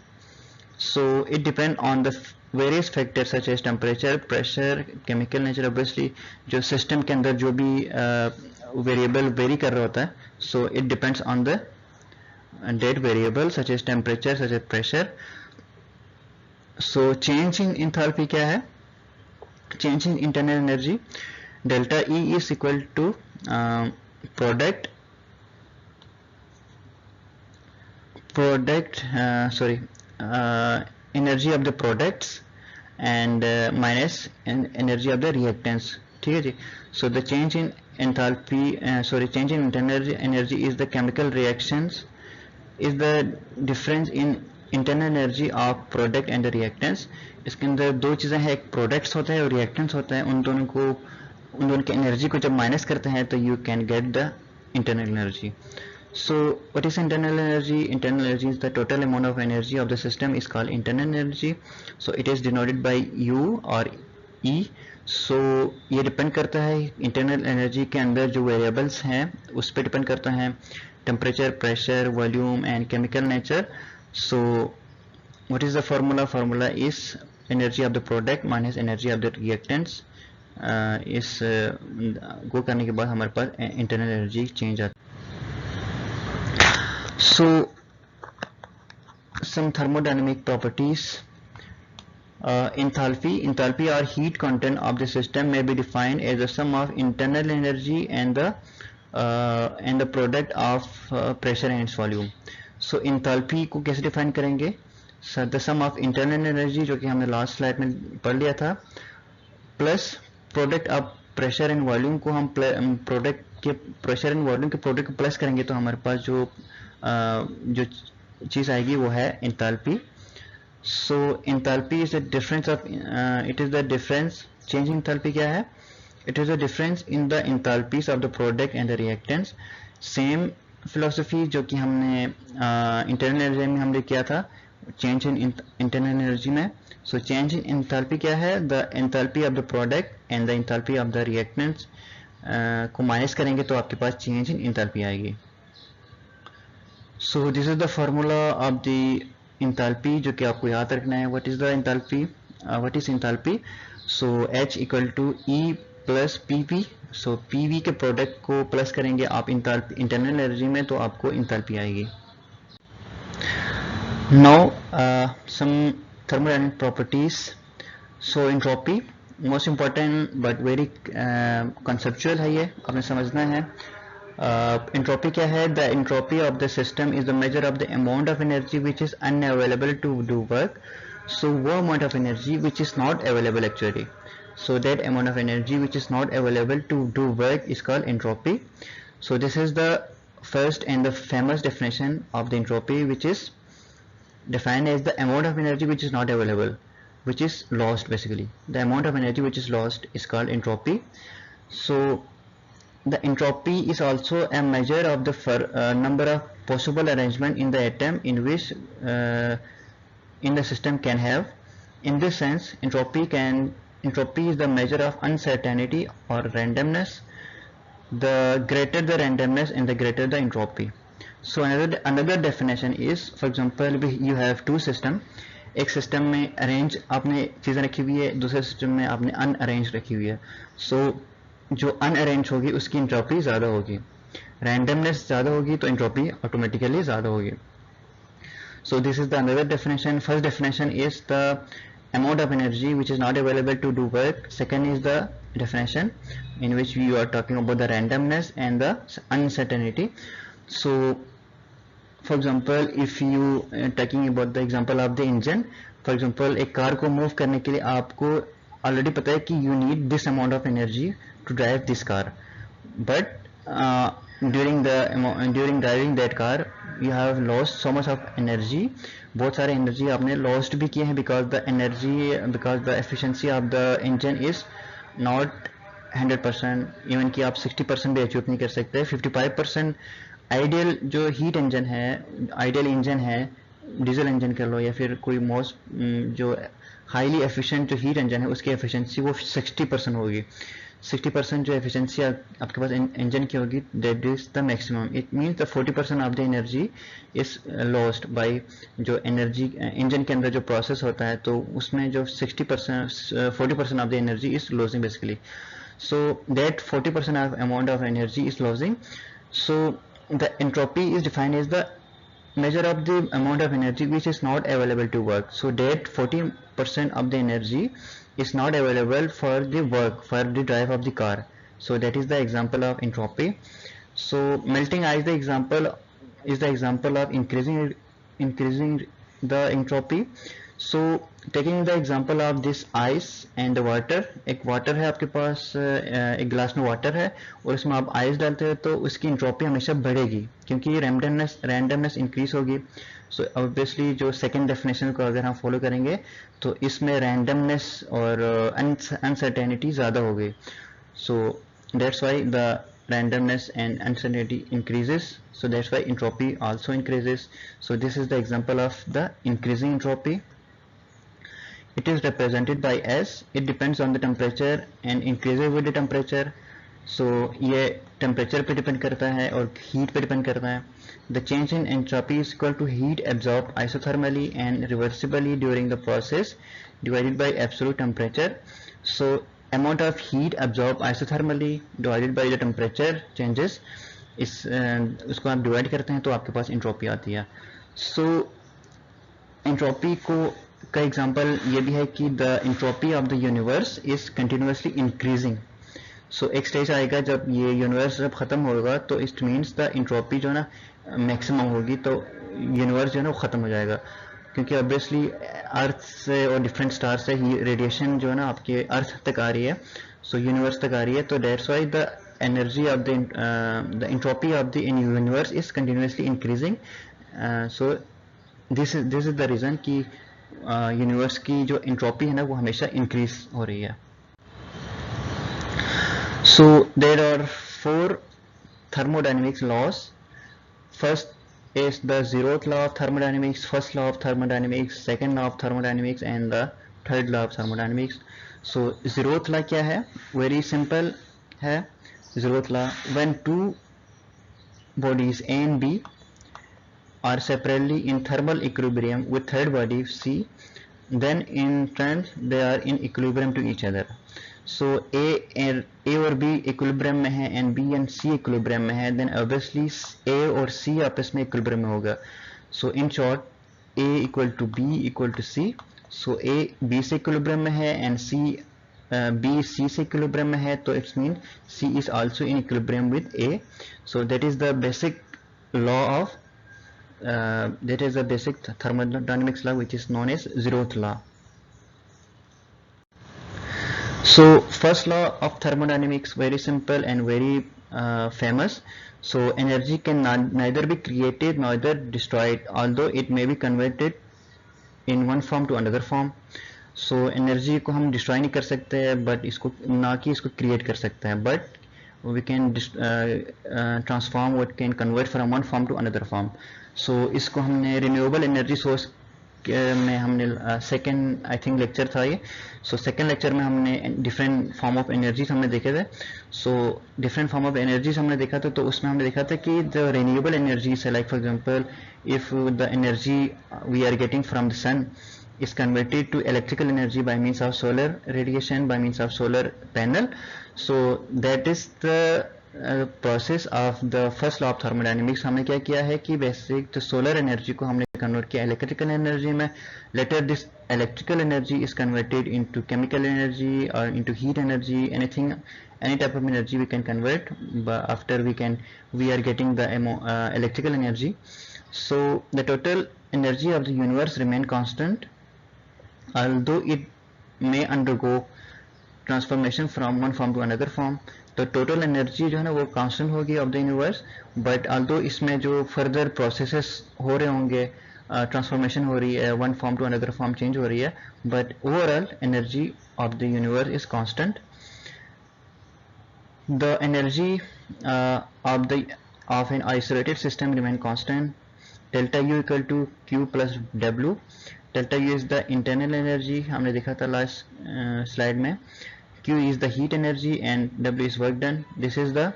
Speaker 1: So it depend on the various factors such as temperature, pressure, chemical nature. Obviously जो system के अंदर जो भी variable vary कर रहा होता है, so it depends on the that variable such as temperature, such as pressure. So change in enthalpy क्या है? Change in internal energy, delta E is equal to product energy of the products and minus energy of the reactants. ठीक है जी. So the change in enthalpy, change in internal energy is the chemical reactions, is the difference in internal energy of product and the reactants. इसके अंदर दो चीज़ें हैं, एक products होता है और रिएक्टेंट्स होता है. उन दोनों की एनर्जी को जब माइनस करते हैं तो you can get the internal energy. So what is internal energy? Internal energy is the total amount of energy of the system is called internal energy. So it is denoted by U or E. So ये depend करता है internal energy के अंदर जो variables हैं उस पर depend करता है, temperature, pressure, volume and chemical nature. So what is the formula? Formula is energy of the product minus energy of the reactants. इस go करने के बाद हमारे पास internal energy change आता है. So some thermodynamic properties. Enthalpy or heat content of the system may be defined as the sum of internal energy and the product of pressure and its volume. So enthalpy को कैसे define करेंगे? So the sum of internal energy जो कि हमने last slide में पढ़ लिया था, plus product of pressure and volume को हम प्रोडक्ट के प्रेशर एंड वॉल्यूम के प्रोडक्ट को प्लस करेंगे तो हमारे पास जो चीज़ आएगी वो है enthalpy. So enthalpy is the difference of it is the difference. Change in enthalpy क्या है? It is the difference in the enthalpies of the product and the reactants. Same philosophy जो कि हमने internal energy में हमने किया था, change in internal energy में. So change in enthalpy क्या है? The enthalpy of the product and the enthalpy of the reactants को माइनस करेंगे तो आपके पास change in enthalpy आएगी. So this is the formula of the enthalpy जो कि आपको याद रखना है. What is the enthalpy? What is enthalpy? So H equal to E plus PV. So PV के प्रोडक्ट को प्लस करेंगे आप इंटरनल एनर्जी में तो आपको enthalpy आएगी. Now some thermodynamic properties. So entropy most important but very conceptual है, ये आपने समझना है. Entropy क्या है? The entropy of the system is the measure of the amount of energy which is unavailable to do work. So वो amount of energy which is not available actually. So that amount of energy which is not available to do work is called entropy. So this is the first and the famous definition of the entropy, which is defined as the amount of energy which is not available, which is lost basically. The amount of energy which is lost is called entropy. So the entropy is also a measure of the number of possible arrangement in the atom in which in the system can have. In this sense, entropy is the measure of uncertainty or randomness. The greater the randomness and the greater the entropy. So another definition is, for example, you have two system. एक system में arrange आपने चीज़ें रखी हुई है, दूसरे system में आपने अनअरेंज रखी हुई है. सो जो अनअरेंज होगी उसकी एंट्रोपी ज़्यादा होगी, रैंडमनेस ज़्यादा होगी तो एंट्रोपी ऑटोमेटिकली ज़्यादा होगी. So this is the another definition. First definition is the amount of energy which is not available to do work. Second is the definition in which we are talking about the randomness and the uncertainty. So for example, if you talking about the example of the engine, for example एक car को move करने के लिए आपको already पता है कि you need this amount of energy to drive this car, but during driving that car you have lost so much of energy. बहुत सारे energy आपने lost भी किए हैं because the efficiency of the engine is not 100%, even कि आप 60% भी achieve नहीं कर सकते। 55% आइडियल जो हीट इंजन है, आइडियल इंजन है, डीजल इंजन कर लो या फिर कोई मोस्ट जो हाईली एफिशिएंट जो हीट इंजन है उसकी एफिशिएंसी वो 60% होगी। 60% जो एफिशिएंसी आपके पास इंजन की होगी, that is the maximum. It means the 40% of the energy is lost by जो एनर्जी इंजन के अंदर जो प्रोसेस होता है, तो उसमें जो 40% of the energy is losing basically. So that 40% of amount of energy is losing. So the entropy is defined as the measure of the amount of energy which is not available to work. So that 40% of the energy is not available for the work, for the drive of the car. So that is the example of entropy. So melting ice is the example of increasing the entropy. So taking the example of this ice and the water, एक water है आपके पास, एक glass में water है और इसमें आप ice डालते हो तो उसकी इंट्रोपी हमेशा बढ़ेगी क्योंकि रैंडमनेस इंक्रीज होगी। सो ऑब्वियसली जो सेकंड डेफिनेशन को अगर हम फॉलो करेंगे तो इसमें रैंडमनेस और अनसर्टेनिटी ज़्यादा होगी। So that's why the randomness and uncertainty increases, so that's why entropy also increases. So this is the example of the increasing entropy. It is represented by S. It depends on the temperature and increases with the temperature. So ये temperature पे depend करता है और heat पे depend करता है। The change in entropy is equal to heat absorbed isothermally and reversibly during the process divided by absolute temperature. So amount of heat absorbed isothermally divided by the temperature changes, उसको आप divide करते हैं तो आपके पास entropy आती है। सो entropy को का एग्जांपल ये भी है कि the entropy of the universe is continuously increasing. So एक स्टेज आएगा जब ये यूनिवर्स जब खत्म होगा तो इट मीन्स द इंट्रोपी जो है ना मैक्सिमम होगी, तो यूनिवर्स जो है ना वो खत्म हो जाएगा क्योंकि ऑब्वियसली अर्थ से और डिफरेंट स्टार से ही रेडिएशन जो है ना आपके अर्थ तक आ रही है, सो यूनिवर्स तक आ रही है। तो that's why the energy of the entropy of the universe is continuously increasing. So this is the reason कि यूनिवर्स की जो इंट्रोपी है ना वो हमेशा इंक्रीज हो रही है। So there are 4 thermodynamics laws. First is the zeroth law of thermodynamics, first law of thermodynamics, second law of thermodynamics and the third law of thermodynamics. So zeroth law क्या है? Very simple है zeroth law. When two bodies A and B are separately in thermal equilibrium with third body C, then in turn they are in equilibrium to each other. So A और B equilibrium में है and B and C equilibrium में है, then obviously A और C आपस में equilibrium में होगा। So in short A equal to B equal to C. So A B से इक्विलिब्रियम में है and B C से इक्विलिब्रियम में है, तो it means C is also in equilibrium with A. So that is the basic law of that is the basic thermodynamics law which is known as zeroth law. So first law of thermodynamics, very simple and very famous. So energy can neither be created nor destroyed, although it may be converted in one form to another form. So energy को हम destroy नहीं कर सकते हैं, but इसको ना कि इसको create कर सकते हैं, but we can transform or can convert from one form to another form. So इसको हमने renewable energy source में हमने सेकेंड आई थिंक लेक्चर था ये। सो सेकेंड लेक्चर में हमने डिफरेंट फॉर्म ऑफ एनर्जीज हमने देखे थे। So different form of energies हमने देखा था, तो उसमें हमने देखा था कि द रिन्यूएबल एनर्जीज है, like for example if the energy we are getting from the sun is converted to electrical energy by means of solar radiation, by means of solar panel. So that is the process of the first law of thermodynamics. हमने क्या किया है कि basic जो solar energy को हमने convert किया electrical energy में। Later this electrical energy is converted into chemical energy और into heat energy, anything any type of energy we can convert, but after we are getting the electrical energy. So the total energy of the universe remain constant, although it may undergo transformation from one form to another form. तो total energy जो है ना वो constant होगी of the universe, but although इसमें जो further processes हो रहे होंगे, ट्रांसफॉर्मेशन हो रही है, one form to another form change हो रही है, but overall energy of the universe is constant. So total energy of the universe remain constant, although it may undergo transformation from one form to another form. So इसमें जो further processes हो रहे होंगे, transformation हो रही है, but overall energy of the universe is constant. The energy of an isolated system remain constant. Delta U equal to Q plus W. Delta U is the internal energy, हमने देखा था last slide में. Q is the heat energy and W is work done. This is the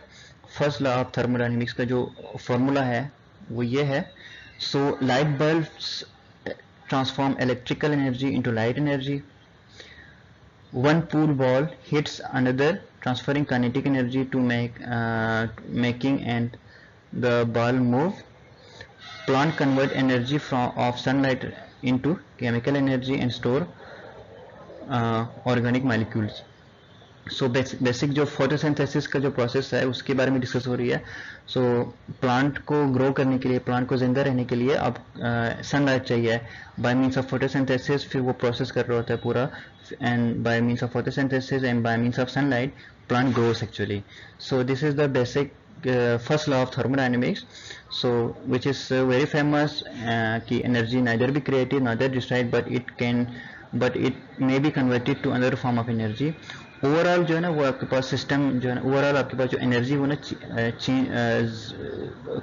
Speaker 1: first law of thermodynamics का जो formula है वो ये है. So light bulbs transform electrical energy into light energy. One pool ball hits another, transferring kinetic energy to making and the ball move. Plant convert energy of sunlight into chemical energy and store organic molecules. So basic जो photosynthesis का जो process है उसके बारे में discuss हो रही है. सो प्लांट को ग्रो करने के लिए, प्लांट को जिंदा रहने के लिए अब सनलाइट चाहिए. बाय मींस ऑफ फोटोसिंथेसिस फिर वो प्रोसेस कर रहा होता है पूरा, and by means of photosynthesis and by means of sunlight plant grows actually. So this is the basic first law of thermodynamics, so which is very famous, कि energy neither be created neither destroyed, but it may be converted to another form of energy. Overall जो है ना वो आपके पास system जो है ना, overall आपके पास जो एनर्जी वो ना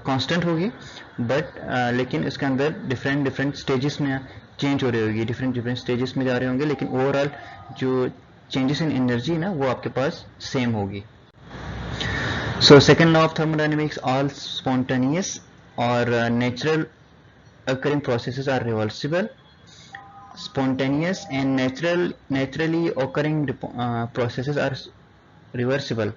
Speaker 1: कांस्टेंट होगी, बट लेकिन इसके अंदर डिफरेंट स्टेजेस में चेंज हो रही होगी, डिफरेंट स्टेजेस में जा रहे होंगे, लेकिन ओवरऑल जो चेंजेस इन एनर्जी ना वो आपके पास सेम होगी. So second law of thermodynamics, all spontaneous और natural occurring processes are reversible. Spontaneous and naturally occurring processes are reversible.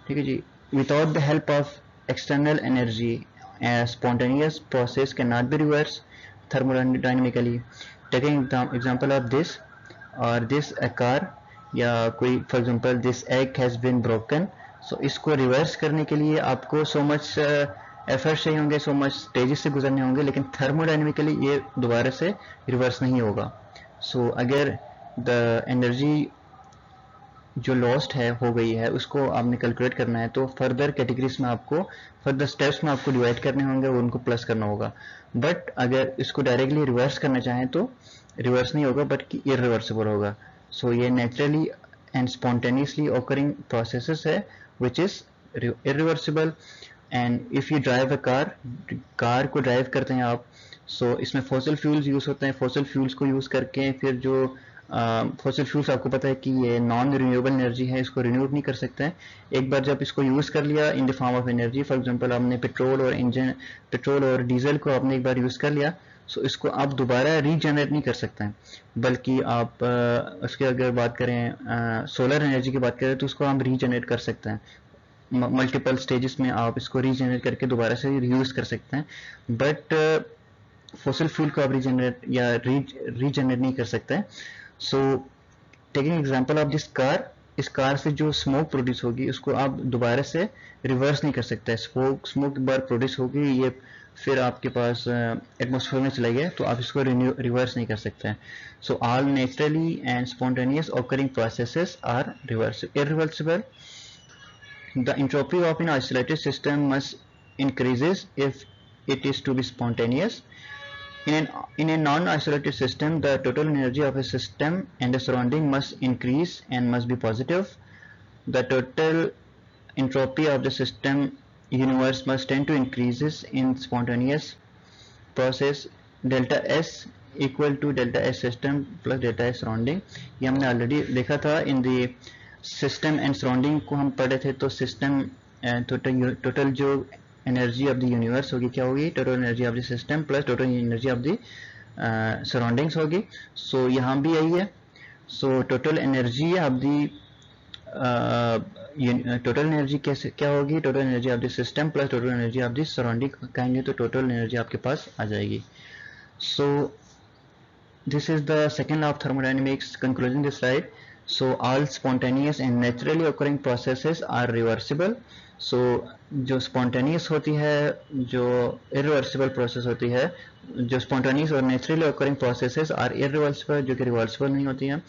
Speaker 1: ठीक है जी. Without the help of external energy, a spontaneous process cannot be reversed thermodynamically. Taking example of this, or this a car, या कोई for example this egg has been broken. So इसको reverse करने के लिए आपको so much effort चाहिए होंगे, so much stages से गुजरने होंगे, लेकिन थर्मोडायनेमिकली ये दोबारा से रिवर्स नहीं होगा. सो अगर द एनर्जी जो लॉस्ट है हो गई है उसको आपने कैलकुलेट करना है तो फर्दर कैटेगरीज में आपको, फर्दर स्टेप्स में आपको डिवाइड करने होंगे और उनको प्लस करना होगा. बट अगर इसको डायरेक्टली रिवर्स करना चाहें तो रिवर्स नहीं होगा बट इररिवर्सिबल होगा. सो ये naturally and spontaneously occurring processes है which is irreversible. And if you drive a car को ड्राइव करते हैं आप, सो इसमें फॉसिल फ्यूल्स यूज़ होते हैं. फॉसिल फ्यूल्स को यूज़ करके फिर जो फॉसिल फ्यूल्स आपको पता है कि ये नॉन रिन्यूएबल एनर्जी है, इसको रिन्यू नहीं कर सकते हैं. एक बार जब इसको यूज़ कर लिया in the form of energy, for example आपने पेट्रोल और डीजल को आपने एक बार यूज़ कर लिया, सो इसको आप दोबारा रीजनरेट नहीं कर सकते हैं. बल्कि आप उसके अगर बात करें सोलर एनर्जी की बात करें तो उसको हम रीजनरेट कर सकते हैं. मल्टीपल स्टेजेस में आप इसको रीजनरेट करके दोबारा से रीयूज कर सकते हैं. बट फॉसिल फ्यूल को आप रीजनरेट नहीं कर सकते हैं. So taking example of this car, इस कार से जो स्मोक प्रोड्यूस होगी उसको आप दोबारा से रिवर्स नहीं कर सकते. स्मोक एक बार प्रोड्यूस होगी, ये फिर आपके पास एटमॉस्फेयर में चला गया तो आप इसको रिवर्स नहीं कर सकते हैं. So all naturally and spontaneous occurring processes are irreversible. The entropy of an isolated system must increases if it is to be spontaneous. In a non-isolated system, the total energy of a system and the surrounding must increase and must be positive. The total entropy of the system universe must tend to increases in spontaneous process. Delta S equal to delta S system plus delta S surrounding. ये हमने already देखा था in the system and surrounding को हम पढ़े थे. तो system total जो एनर्जी ऑफ द यूनिवर्स होगी क्या होगी, total energy of the system plus total energy of the surroundings होगी. सो यहाँ भी यही है. So total energy of the total energy कैसे क्या होगी, total energy of the system plus total energy of the surrounding कहेंगे तो टोटल एनर्जी आपके पास आ जाएगी. सो this is the second law of thermodynamics. Conclusion this slide. So all spontaneous and naturally occurring processes are reversible. So जो spontaneous होती है, जो irreversible process होती है, जो spontaneous और naturally occurring processes are irreversible, जो कि reversible नहीं होती हैं.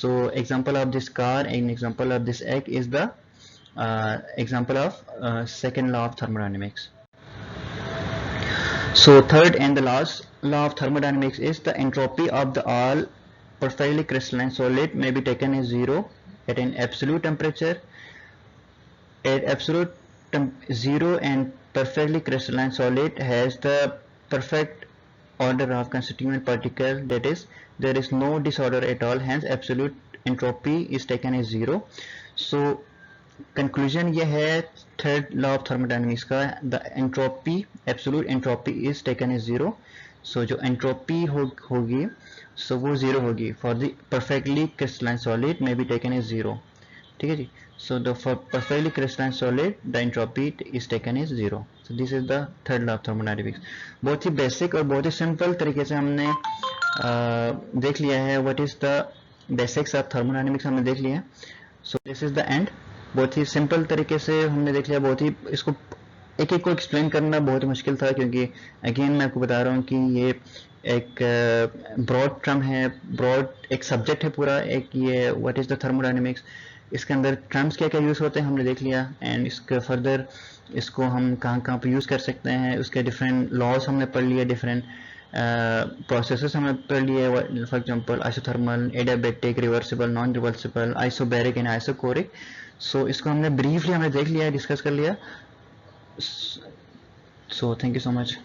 Speaker 1: So example of this car and example of this egg is the example of second law of thermodynamics. So third and the last law of thermodynamics is the entropy of the all perfectly crystalline solid may be taken as zero at an absolute temperature. at absolute zero and perfectly crystalline solid has the perfect order of constituent particle, that is there is no disorder at all, hence absolute entropy is taken as zero. So conclusion ये है third law of thermodynamics का, the entropy absolute entropy is taken as zero. So जो entropy होगी so वो zero होगी for the perfectly crystalline solid may be taken as zero. ठीक है जी. So the for perfectly crystalline solid the entropy is taken as zero. So this is the third law of thermodynamics. बहुत ही basic और बहुत ही simple तरीके से हमने देख लिया है what is the basics of thermodynamics हमने देख लिया है. So this is the end. बहुत ही सिंपल तरीके से हमने देख लिया. बहुत ही इसको एक एक को एक्सप्लेन करना बहुत मुश्किल था क्योंकि अगेन मैं आपको बता रहा हूँ कि ये एक ब्रॉड टर्म है, ब्रॉड एक सब्जेक्ट है पूरा. एक ये व्हाट इज द थर्मोडायनेमिक्स, इसके अंदर टर्म्स क्या क्या यूज़ होते हैं हमने देख लिया. एंड इसके फर्दर इसको हम कहाँ कहाँ पे यूज़ कर सकते हैं, उसके डिफरेंट लॉज हमने पढ़ लिए, डिफरेंट प्रोसेसेस हमने पढ़ लिए. For example isothermal, adiabatic, reversible, non reversible, isobaric and isochoric. So इसको हमने ब्रीफली हमने देख लिया, डिस्कस कर लिया. So thank you so much.